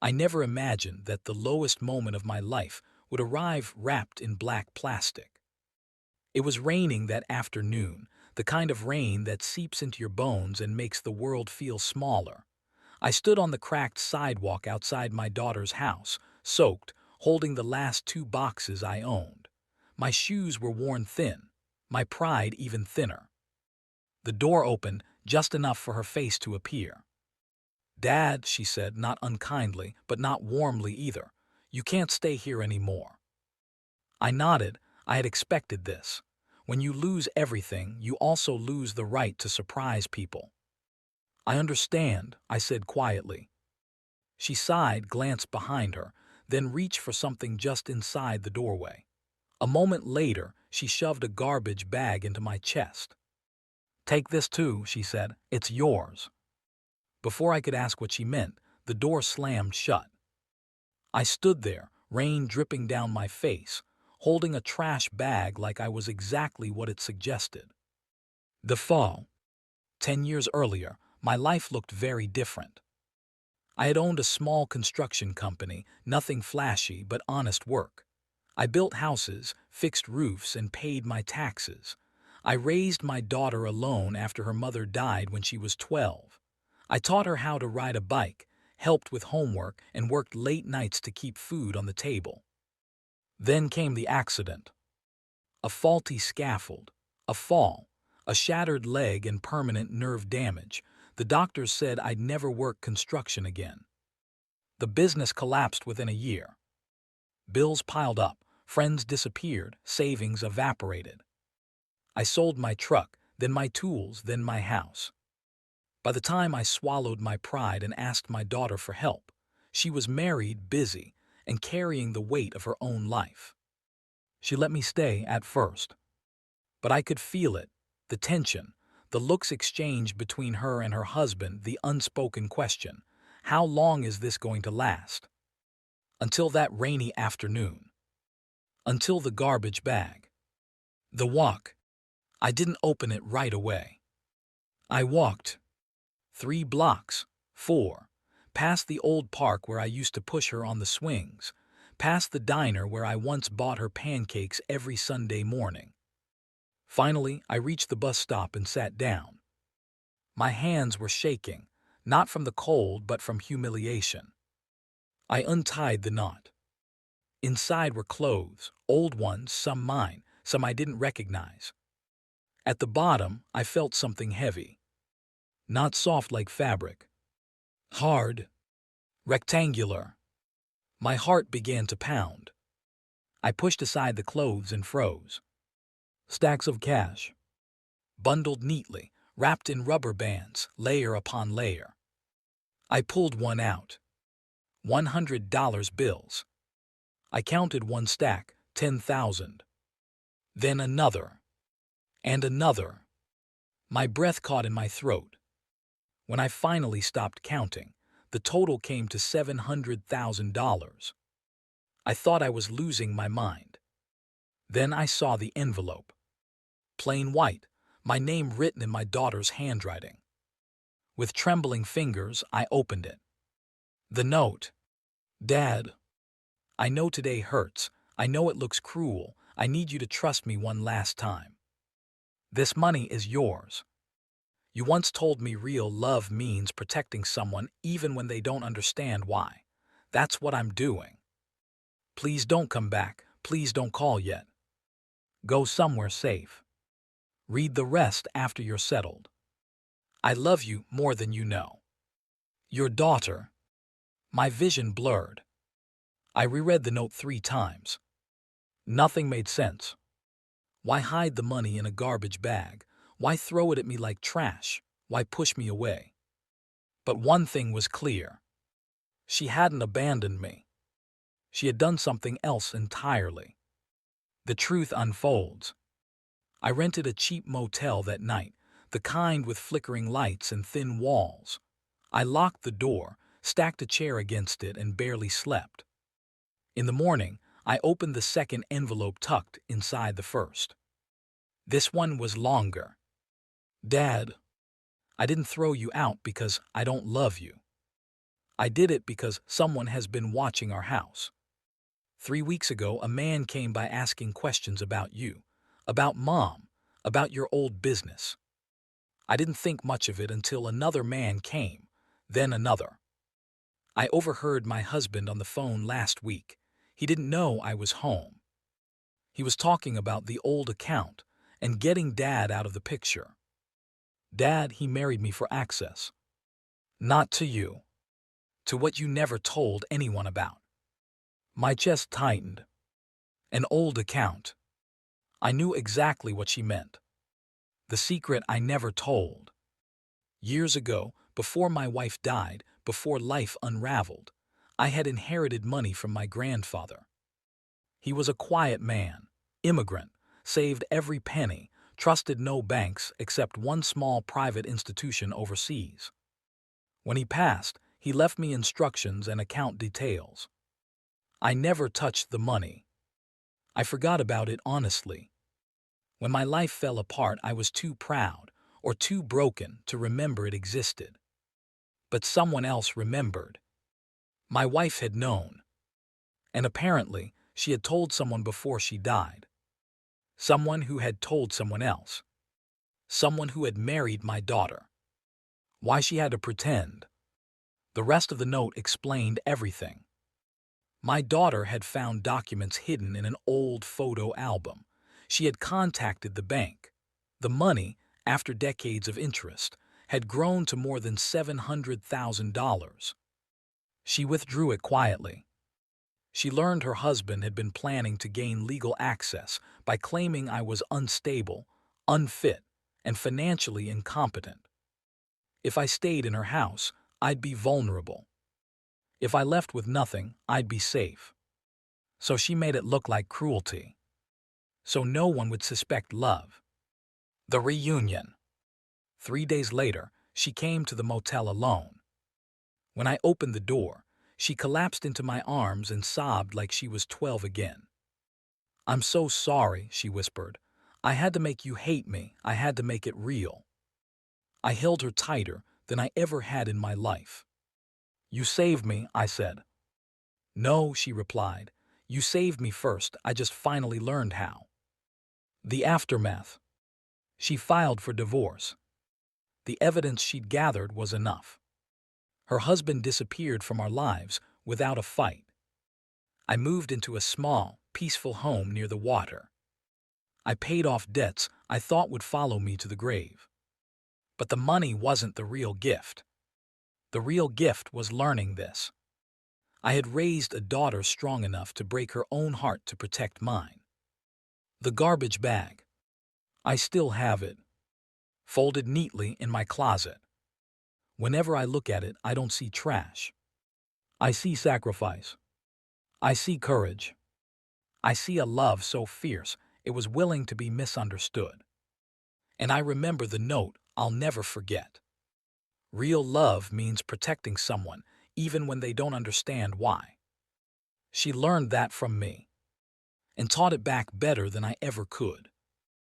I never imagined that the lowest moment of my life would arrive wrapped in black plastic. It was raining that afternoon, the kind of rain that seeps into your bones and makes the world feel smaller. I stood on the cracked sidewalk outside my daughter's house, soaked, holding the last two boxes I owned. My shoes were worn thin, my pride even thinner. The door opened just enough for her face to appear. "Dad," she said, not unkindly, but not warmly either, "you can't stay here anymore." I nodded. I had expected this. When you lose everything, you also lose the right to surprise people. "I understand," I said quietly. She sighed, glanced behind her, then reached for something just inside the doorway. A moment later, she shoved a garbage bag into my chest. "Take this too," she said. "It's yours." Before I could ask what she meant, the door slammed shut. I stood there, rain dripping down my face, holding a trash bag like I was exactly what it suggested. The fall. 10 years earlier, my life looked very different. I had owned a small construction company, nothing flashy but honest work. I built houses, fixed roofs, and paid my taxes. I raised my daughter alone after her mother died when she was 12. I taught her how to ride a bike, helped with homework, and worked late nights to keep food on the table. Then came the accident. A faulty scaffold, a fall, a shattered leg, and permanent nerve damage. The doctors said I'd never work construction again. The business collapsed within a year. Bills piled up, friends disappeared, savings evaporated. I sold my truck, then my tools, then my house. By the time I swallowed my pride and asked my daughter for help, she was married, busy, and carrying the weight of her own life. She let me stay at first. But I could feel it, the tension, the looks exchanged between her and her husband, the unspoken question, how long is this going to last? Until that rainy afternoon. Until the garbage bag. The walk. I didn't open it right away. I walked 3 blocks, 4, past the old park where I used to push her on the swings, past the diner where I once bought her pancakes every Sunday morning. Finally, I reached the bus stop and sat down. My hands were shaking, not from the cold but from humiliation. I untied the knot. Inside were clothes, old ones, some mine, some I didn't recognize. At the bottom, I felt something heavy. Not soft like fabric. Hard. Rectangular. My heart began to pound. I pushed aside the clothes and froze. Stacks of cash. Bundled neatly, wrapped in rubber bands, layer upon layer. I pulled one out. $100 bills. I counted one stack, 10,000. Then another. And another. My breath caught in my throat. When I finally stopped counting, the total came to $700,000. I thought I was losing my mind. Then I saw the envelope. Plain white, my name written in my daughter's handwriting. With trembling fingers, I opened it. The note. "Dad, I know today hurts. I know it looks cruel. I need you to trust me one last time. This money is yours. You once told me real love means protecting someone even when they don't understand why. That's what I'm doing. Please don't come back. Please don't call yet. Go somewhere safe. Read the rest after you're settled. I love you more than you know. Your daughter." My vision blurred. I reread the note 3 times. Nothing made sense. Why hide the money in a garbage bag? Why throw it at me like trash? Why push me away? But one thing was clear. She hadn't abandoned me. She had done something else entirely. The truth unfolds. I rented a cheap motel that night, the kind with flickering lights and thin walls. I locked the door, stacked a chair against it, and barely slept. In the morning, I opened the second envelope tucked inside the first. This one was longer. "Dad, I didn't throw you out because I don't love you. I did it because someone has been watching our house. 3 weeks ago, a man came by asking questions about you, about Mom, about your old business. I didn't think much of it until another man came, then another. I overheard my husband on the phone last week. He didn't know I was home. He was talking about the old account and getting Dad out of the picture. Dad, he married me for access. Not to you. To what you never told anyone about. My chest tightened. An old account. I knew exactly what she meant. The secret I never told. Years ago, before my wife died, before life unraveled, I had inherited money from my grandfather. He was a quiet man, immigrant, saved every penny, trusted no banks except one small private institution overseas. When he passed, he left me instructions and account details. I never touched the money. I forgot about it honestly. When my life fell apart, I was too proud or too broken to remember it existed. But someone else remembered. My wife had known. And apparently, she had told someone before she died. Someone who had told someone else. Someone who had married my daughter. Why she had to pretend. The rest of the note explained everything. My daughter had found documents hidden in an old photo album. She had contacted the bank. The money, after decades of interest, had grown to more than $700,000. She withdrew it quietly. She learned her husband had been planning to gain legal access by claiming I was unstable, unfit, and financially incompetent. If I stayed in her house, I'd be vulnerable. If I left with nothing, I'd be safe. So she made it look like cruelty. So no one would suspect love. The reunion. 3 days later, she came to the motel alone. When I opened the door, she collapsed into my arms and sobbed like she was 12 again. "I'm so sorry," she whispered. "I had to make you hate me. I had to make it real." I held her tighter than I ever had in my life. "You saved me," I said. "No," she replied. "You saved me first. I just finally learned how." The aftermath. She filed for divorce. The evidence she'd gathered was enough. Her husband disappeared from our lives without a fight. I moved into a small, peaceful home near the water. I paid off debts I thought would follow me to the grave. But the money wasn't the real gift. The real gift was learning this. I had raised a daughter strong enough to break her own heart to protect mine. The garbage bag. I still have it, folded neatly in my closet. Whenever I look at it, I don't see trash. I see sacrifice. I see courage. I see a love so fierce it was willing to be misunderstood. And I remember the note I'll never forget. Real love means protecting someone even when they don't understand why. She learned that from me and taught it back better than I ever could.